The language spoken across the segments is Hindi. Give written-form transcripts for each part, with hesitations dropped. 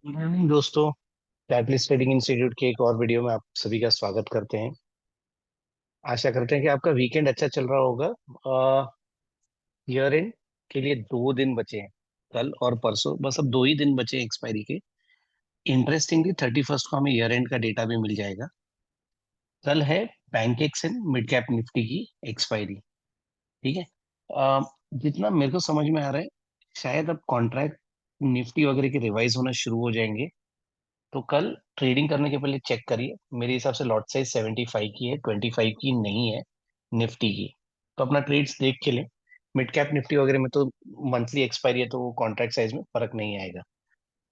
गुड मॉर्निंग दोस्तों। कैटलिस्ट ट्रेडिंग इंस्टीट्यूट के एक और वीडियो में आप सभी का स्वागत करते हैं। आशा करते हैं कि आपका वीकेंड अच्छा चल रहा होगा। ईयर एंड के लिए 2 दिन बचे हैं, कल और परसों, बस अब 2 ही दिन बचे हैं एक्सपायरी के। इंटरेस्टिंगली 31st को हमें ईयर एंड का डेटा भी मिल जाएगा। कल है bank x and mid cap Nifty की एक्सपायरी। ठीक है। अ, जितना मेरे को समझ में आ रहा है, शायद अब कॉन्ट्रैक्ट निफ्टी वगैरह के रिवाइज होना शुरू हो जाएंगे। तो कल ट्रेडिंग करने के पहले चेक करिए। मेरे हिसाब से लॉट साइज 75 की है, 25 की नहीं है निफ्टी की। तो अपना ट्रेड्स देख के लें। मिड कैप निफ्टी वगैरह में तो मंथली एक्सपायरी है, तो वो कॉन्ट्रैक्ट साइज में फर्क नहीं आएगा।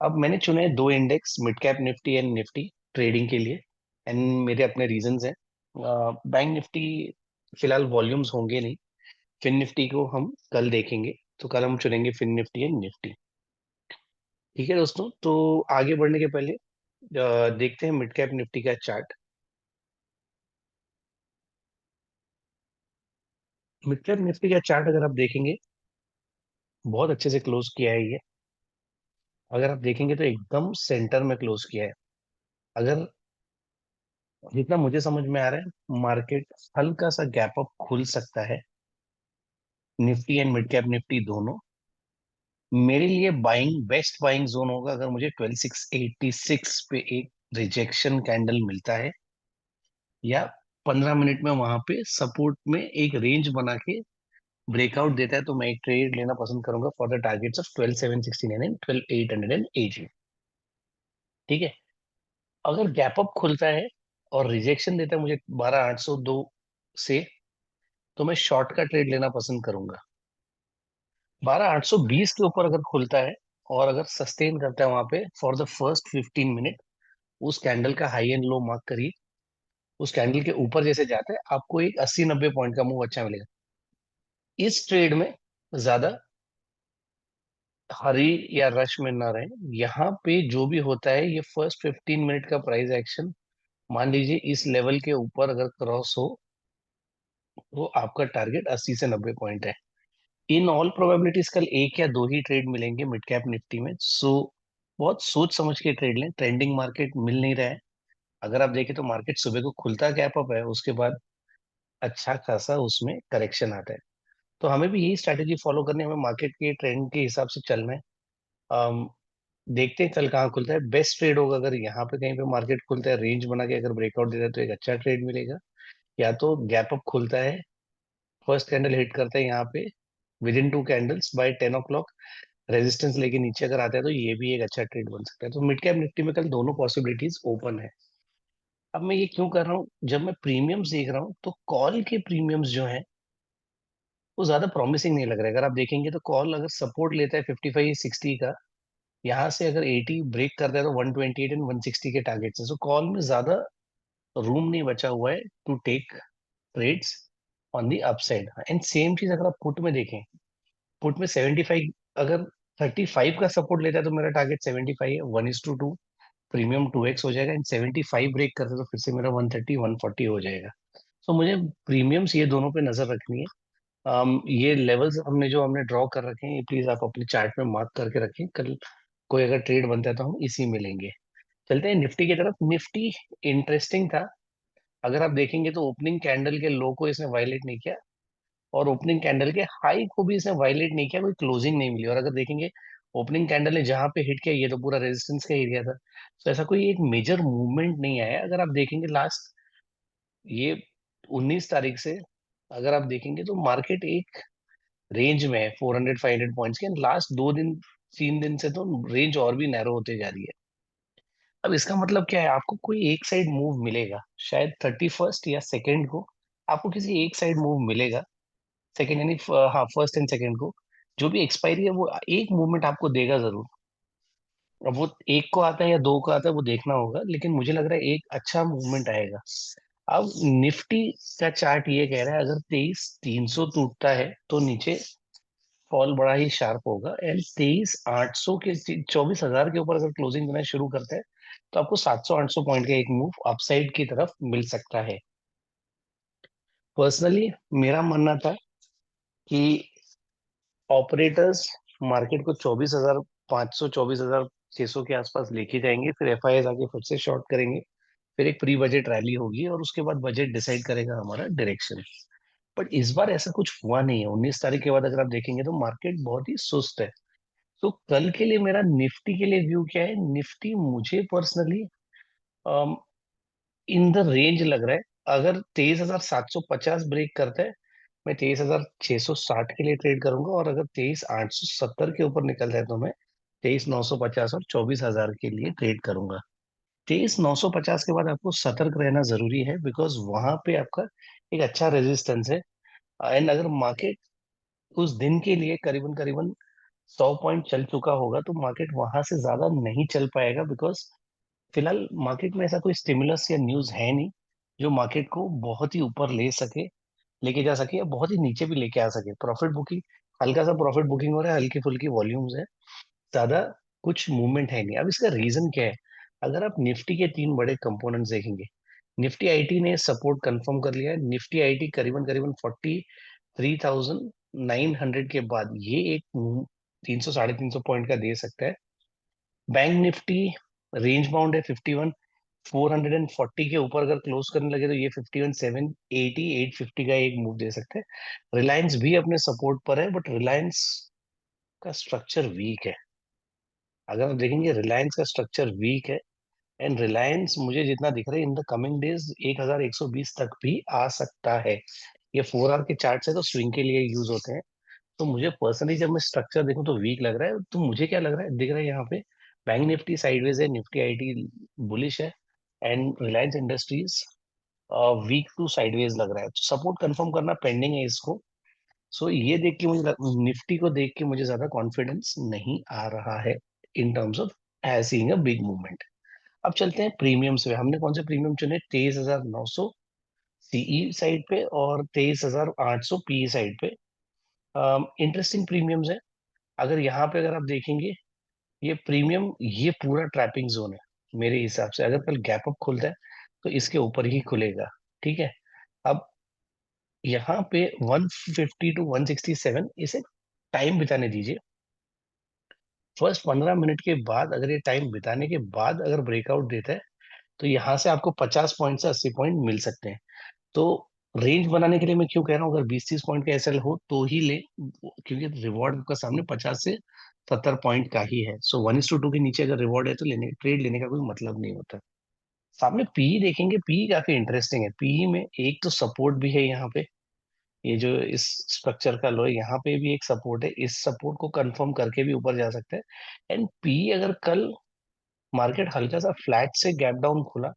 अब मैंने चुने हैं 2 index, mid cap Nifty and Nifty, trading के लिए। एंड मेरे अपने रीजंस हैं। बैंक निफ्टी फिलहाल वॉल्यूम्स होंगे नहीं। फिन निफ्टी को हम कल देखेंगे। तो कल हम चुनेंगे फिन निफ्टी एंड निफ्टी। ठीक है दोस्तों, तो आगे बढ़ने के पहले देखते हैं मिड कैप निफ्टी का चार्ट। मिड कैप निफ्टी का चार्ट अगर आप देखेंगे, बहुत अच्छे से क्लोज किया है ये। अगर आप देखेंगे तो एकदम सेंटर में क्लोज किया है। अगर जितना मुझे समझ में आ रहा है, मार्केट हल्का सा गैप अप खुल सकता है, Nifty and mid cap Nifty दोनों। मेरे लिए बाइंग, बेस्ट बाइंग जोन होगा अगर मुझे 12686 पे एक रिजेक्शन कैंडल मिलता है, या 15 मिनट में वहां पे सपोर्ट में एक रेंज बना के ब्रेकआउट देता है, तो मैं एक ट्रेड लेना पसंद करूंगा for the targets of 12769 and 12880। ठीक है। अगर गैप अप खुलता है और रिजेक्शन देता है मुझे 12802 से, तो मैं शॉर्ट का ट्रेड लेना पसंद करूंगा। 12820 के ऊपर अगर खुलता है और अगर सस्टेन करता है वहां पे फॉर द फर्स्ट 15 मिनट, उस कैंडल का हाई एंड लो मार्क करिए। उस कैंडल के ऊपर जैसे जाता है, आपको एक 80-90 पॉइंट का मूव अच्छा मिलेगा। इस ट्रेड में ज्यादा हरी या रश में ना रहे। यहाँ पे जो भी होता है, ये फर्स्ट 15 मिनट का प्राइस एक्शन, मान लीजिए इस लेवल के ऊपर अगर क्रॉस हो, तो आपका टारगेट 80 से 90 पॉइंट है। इन ऑल प्रोबेबिलिटीज कल एक या दो ही ट्रेड मिलेंगे मिड कैप निफ्टी में, सो बहुत सोच समझ के ट्रेड लें। ट्रेंडिंग मार्केट मिल नहीं रहा है। अगर आप देखें तो मार्केट सुबह को खुलता गैप अप है, उसके बाद अच्छा खासा उसमें करेक्शन आता है। तो हमें भी यही स्ट्रैटेजी फॉलो करनी है, हमें मार्केट के ट्रेंड के हिसाब से चलना है। अम, देखते हैं कल कहाँ खुलता है। बेस्ट ट्रेड होगा अगर यहाँ पे कहीं पे मार्केट खुलता है, रेंज बना के अगर ब्रेकआउट देता है, तो एक अच्छा ट्रेड मिलेगा। या तो गैप अप खुलता है, फर्स्ट कैंडल हिट करता है यहाँ पे within 2 candles by 10 o'clock, resistance लेके नीचे अगर आता है, तो ये भी एक अच्छा ट्रेड बन सकता है। तो मिड कैप निफ्टी में कल दोनों पॉसिबिलिटीज ओपन है। अब मैं ये क्यों कर रहा हूँ, जब मैं प्रीमियम्स देख रहा हूँ तो कॉल के प्रीमियम्स जो है वो ज्यादा प्रॉमिसिंग नहीं लग रहा है। अगर आप देखेंगे तो कॉल अगर सपोर्ट लेता है 55-60 का, यहाँ से अगर 80 ब्रेक करता है, तो 128 एंड 160 के टारगेट से, सो कॉल में ज्यादा रूम नहीं बचा हुआ है to take trades on the upside. And same चीज अगर आप पुट में देखें, पुट में 75, अगर 35 का सपोर्ट लेता है, तो मेरा टारगेट 75 है, 1:2, प्रीमियम 2x हो जाएगा। एंड 75 ब्रेक करते हैं, तो फिर से मेरा 130-140 हो जाएगा। तो मुझे प्रीमियम्स ये दोनों पे नजर रखनी है। ये लेवल्स हमने ड्रॉ कर रखे हैं, ये प्लीज आप अपने चार्ट में मार्क करके रखें। कल कोई अगर ट्रेड बनता है तो हम इसी में लेंगे। चलते हैं निफ्टी की तरफ। निफ्टी इंटरेस्टिंग था। अगर आप देखेंगे तो ओपनिंग कैंडल के लो को इसने वायलेट नहीं किया, और ओपनिंग कैंडल के हाई को भी इसने वायलेट नहीं किया, कोई क्लोजिंग नहीं मिली। और अगर देखेंगे ओपनिंग कैंडल ने जहां पे हिट किया, ये तो पूरा रेजिस्टेंस का एरिया था। तो ऐसा कोई एक मेजर मूवमेंट नहीं आया। अगर आप देखेंगे लास्ट ये 19 तारीख से, अगर आप देखेंगे तो मार्केट एक रेंज में है 400-500 पॉइंट्स के। लास्ट 2 दिन 3 दिन से तो रेंज और भी नैरो होते जा रही है। अब इसका मतलब क्या है, आपको कोई एक साइड मूव मिलेगा शायद 31st या सेकेंड को। आपको किसी एक साइड मूव मिलेगा, सेकेंड यानी हाँ, फर्स्ट एंड सेकेंड को। जो भी एक्सपायरी है वो एक मूवमेंट आपको देगा जरूर। अब वो एक को आता है या दो को आता है, वो देखना होगा, लेकिन मुझे लग रहा है एक अच्छा मूवमेंट आएगा। अब निफ्टी का चार्ट ये कह रहा है, अगर 23,300 टूटता है तो नीचे फॉल बड़ा ही शार्प होगा। एंड 23,800 के, 24,000 के ऊपर अगर क्लोजिंग देना शुरू करता है, तो आपको 700-800 पॉइंट का एक मूव अपसाइड की तरफ मिल सकता है। पर्सनली मेरा मानना था कि ऑपरेटर्स मार्केट को 24,500, 24,000 600 के आसपास लेके जाएंगे, फिर एफआईआई आके फिर से शॉर्ट करेंगे, फिर एक प्री बजट रैली होगी और उसके बाद बजट डिसाइड करेगा हमारा डायरेक्शन। बट इस बार ऐसा कुछ हुआ नहीं है। 19 तारीख के बाद अगर आप देखेंगे तो मार्केट बहुत ही सुस्त है। तो कल के लिए मेरा निफ्टी के लिए व्यू क्या है, निफ्टी मुझे पर्सनली इन द रेंज लग रहा है। अगर 23,750 ब्रेक करता है, मैं 23,660 के लिए ट्रेड करूंगा, और अगर 23,870 के ऊपर निकलता है तो मैं 23,950 और 24,000 के लिए ट्रेड करूंगा। 23,950 के बाद आपको सतर्क रहना जरूरी है, बिकॉज वहां पे आपका एक अच्छा रेजिस्टेंस है। एंड अगर मार्केट उस दिन के लिए करीबन करीबन 100 पॉइंट चल चुका होगा तो मार्केट वहां से ज्यादा नहीं चल पाएगा, बिकॉज फिलहाल मार्केट में ऐसा कोई स्टिमुलस या न्यूज है नहीं जो मार्केट को बहुत ही ऊपर ले सके, लेके जा सके, या बहुत ही नीचे भी लेके आ सके। प्रॉफिट बुकिंग, हल्का सा प्रॉफिट बुकिंग हो रहा है, हल्की फुल्की वॉल्यूम्स है, ज्यादा कुछ मूवमेंट है नहीं। अब इसका रीजन क्या है? अगर आप निफ्टी के तीन बड़े कंपोनेंट्स देखेंगे, निफ्टी आईटी ने सपोर्ट कंफर्म कर लिया है। निफ्टी आईटी करीबन करीबन 43,900 के बाद ये एक 300 350 पॉइंट का दे सकता है। बैंक निफ्टी रेंज बाउंड है 51,440 के ऊपर अगर क्लोज करने लगे तो ये 51,780 850 का एक मूव दे सकते हैं। रिलायंस भी अपने सपोर्ट पर है, बट रिलायंस का स्ट्रक्चर वीक है। अगर आप देखेंगे रिलायंस का स्ट्रक्चर वीक है, एंड रिलायंस मुझे जितना दिख रहा है इन द कमिंग डेज 1120 तक भी आ सकता है। ये 4 आवर के चार्ट से तो स्विंग के लिए यूज होते हैं। तो मुझे पर्सनली जब मैं स्ट्रक्चर देखूं तो वीक लग रहा है। तो मुझे क्या लग रहा है, दिख रहा है यहाँ पे बैंक निफ्टी साइडवेज है, निफ्टी आईटी बुलिश है, and Reliance Industries weak to sideways लग रहा है। तो सपोर्ट कंफर्म करना पेंडिंग है इसको। सो ये देख के निफ्टी को देख के मुझे ज्यादा कॉन्फिडेंस नहीं आ रहा है in terms of seeing a big movement. अब चलते हैं प्रीमियम्स पे। हमने कौन से प्रीमियम चुने? 23,900 सीई साइड पे और 23,800 पीई साइड पे। इंटरेस्टिंग प्रीमियम्स है। अगर यहाँ पे अगर आप देखेंगे, ये प्रीमियम ये पूरा ट्रैपिंग जोन है मेरे हिसाब से। अगर कल गैप अप खुलता है तो इसके ऊपर ही खुलेगा। ठीक है। अब यहाँ पे 150 टू 167 इसे टाइम बिताने दीजिए। फर्स्ट 15 मिनट के बाद अगर ये टाइम बिताने के बाद अगर ब्रेकआउट देता है तो यहाँ से आपको 50 पॉइंट से 80 पॉइंट मिल सकते हैं। तो रेंज बनाने के लिए मैं क्यों कह रहा हूँ, अगर 20-30 पॉइंट का एसएल हो तो ही ले, क्योंकि रिवॉर्ड आपका सामने 50 से 70 पॉइंट का ही है। सो 1:2 के नीचे अगर रिवॉर्ड है तो लेने ट्रेड लेने का कोई मतलब नहीं होता। सामने पीई देखेंगे, पीई काफी इंटरेस्टिंग है। पीई में एक तो सपोर्ट भी है यहाँ पे, ये जो इस स्ट्रक्चर का लो है यहाँ पे भी एक सपोर्ट है, इस सपोर्ट को कंफर्म करके भी ऊपर जा सकते हैं। एंड पीई अगर कल मार्केट हल्का सा फ्लैट से गैप डाउन खुला,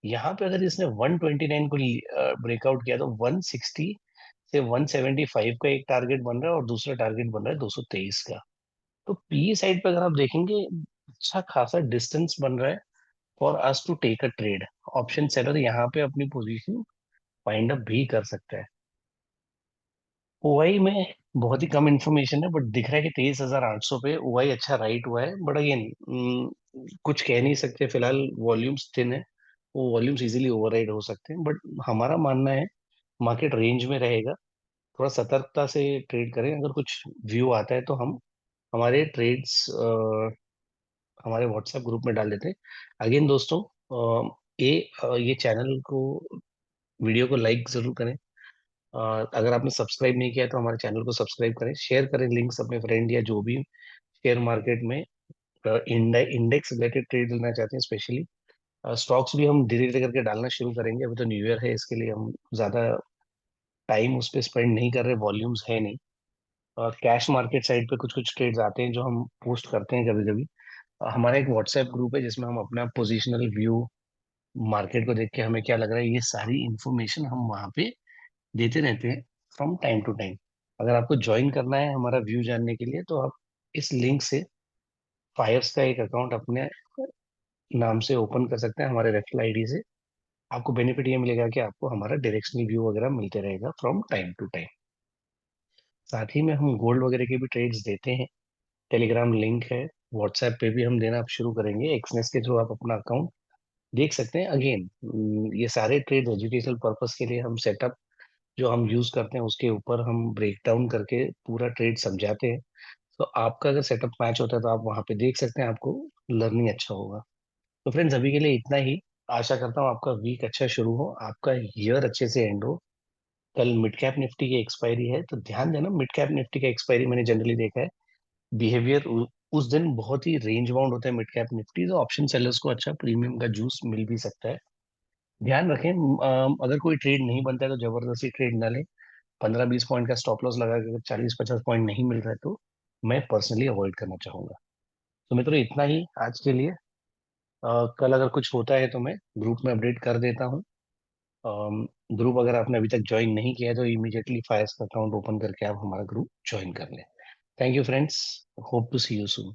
यहाँ पे अगर इसने 129 को ब्रेकआउट किया तो 160 से 175 का एक टारगेट बन रहा है, और दूसरा टारगेट बन रहा है 223 का। तो पी साइड पे अगर आप देखेंगे अच्छा खासा डिस्टेंस बन रहा है for us to take a trade. Option seller यहाँ पे अपनी पोजीशन फाइंड अप भी कर सकता है। ओआई में बहुत ही कम इंफॉर्मेशन है, बट दिख रहा है कि 23,800 पे ओआई अच्छा राइट हुआ है। बट अगेन कुछ कह नहीं सकते, फिलहाल वॉल्यूम्स थिन है, वो वॉल्यूम्स इजीली ओवरराइड हो सकते हैं। बट हमारा मानना है मार्केट रेंज में रहेगा, थोड़ा सतर्कता से ट्रेड करें। अगर कुछ व्यू आता है तो हम हमारे ट्रेड्स हमारे व्हाट्सएप ग्रुप में डाल देते हैं। अगेन दोस्तों, ये चैनल को, वीडियो को लाइक जरूर करें। अगर आपने सब्सक्राइब नहीं किया है तो हमारे चैनल को सब्सक्राइब करें, शेयर करें लिंक्स अपने फ्रेंड या जो भी शेयर मार्केट में इंडेक्स रिलेटेड ट्रेड लेना चाहते हैं स्पेशली। स्टॉक्स भी हम धीरे धीरे करके डालना शुरू करेंगे। अभी तो न्यू ईयर है, इसके लिए हम ज्यादा टाइम उस पर स्पेंड नहीं कर रहे, वॉल्यूम्स है नहीं। और कैश मार्केट साइड पे कुछ कुछ ट्रेड्स आते हैं जो हम पोस्ट करते हैं कभी कभी। हमारा एक व्हाट्सएप ग्रुप है जिसमें हम अपना पोजिशनल व्यू, मार्केट को देख के हमें क्या लग रहा है, ये सारी इंफॉर्मेशन हम वहाँ पे देते रहते हैं फ्रॉम टाइम टू टाइम। अगर आपको ज्वाइन करना है हमारा व्यू जानने के लिए तो आप इस लिंक से फायर्स का एक अकाउंट अपने नाम से ओपन कर सकते हैं, हमारे रेफरल आईडी से। आपको बेनिफिट ये मिलेगा कि आपको हमारा डायरेक्शनल व्यू वगैरह मिलते रहेगा फ्रॉम टाइम टू टाइम। साथ ही में हम गोल्ड वगैरह के भी ट्रेड्स देते हैं। टेलीग्राम लिंक है, व्हाट्सएप पे भी हम देना अब शुरू करेंगे। एक्सनेस के थ्रू आप अपना अकाउंट देख सकते हैं। अगेन ये सारे ट्रेड एजुकेशनल पर्पस के लिए हम सेटअप जो हम यूज करते हैं उसके ऊपर हम ब्रेक डाउन करके पूरा ट्रेड समझाते हैं। तो आपका अगर सेटअप मैच होता है तो आप वहाँ पे देख सकते हैं। आपको लर्निंग अच्छा होगा। तो फ्रेंड्स अभी के लिए इतना ही। आशा करता हूँ आपका वीक अच्छा शुरू हो, आपका ईयर अच्छे से एंड हो। कल मिड कैप निफ्टी की एक्सपायरी है, तो ध्यान देना, मिड कैप निफ्टी का एक्सपायरी मैंने जनरली देखा है, बिहेवियर उस दिन बहुत ही रेंज बाउंड होता है मिड कैप निफ्टी, तो ऑप्शन सेलर्स को अच्छा प्रीमियम का जूस मिल भी सकता है। ध्यान रखें, अगर कोई ट्रेड नहीं बनता है तो जबरदस्ती ट्रेड ना लें। 15-20 पॉइंट का स्टॉप लॉस लगा के अगर 40-50 पॉइंट नहीं मिल रहा है तो मैं पर्सनली अवॉइड करना चाहूंगा। तो मित्रों इतना ही आज के लिए। कल अगर कुछ होता है तो मैं ग्रुप में अपडेट कर देता हूँ। ग्रुप अगर आपने अभी तक ज्वाइन नहीं किया है तो इमीडिएटली फायर्स का अकाउंट ओपन करके आप हमारा ग्रुप ज्वाइन कर लें। Thank you friends, hope to see you soon.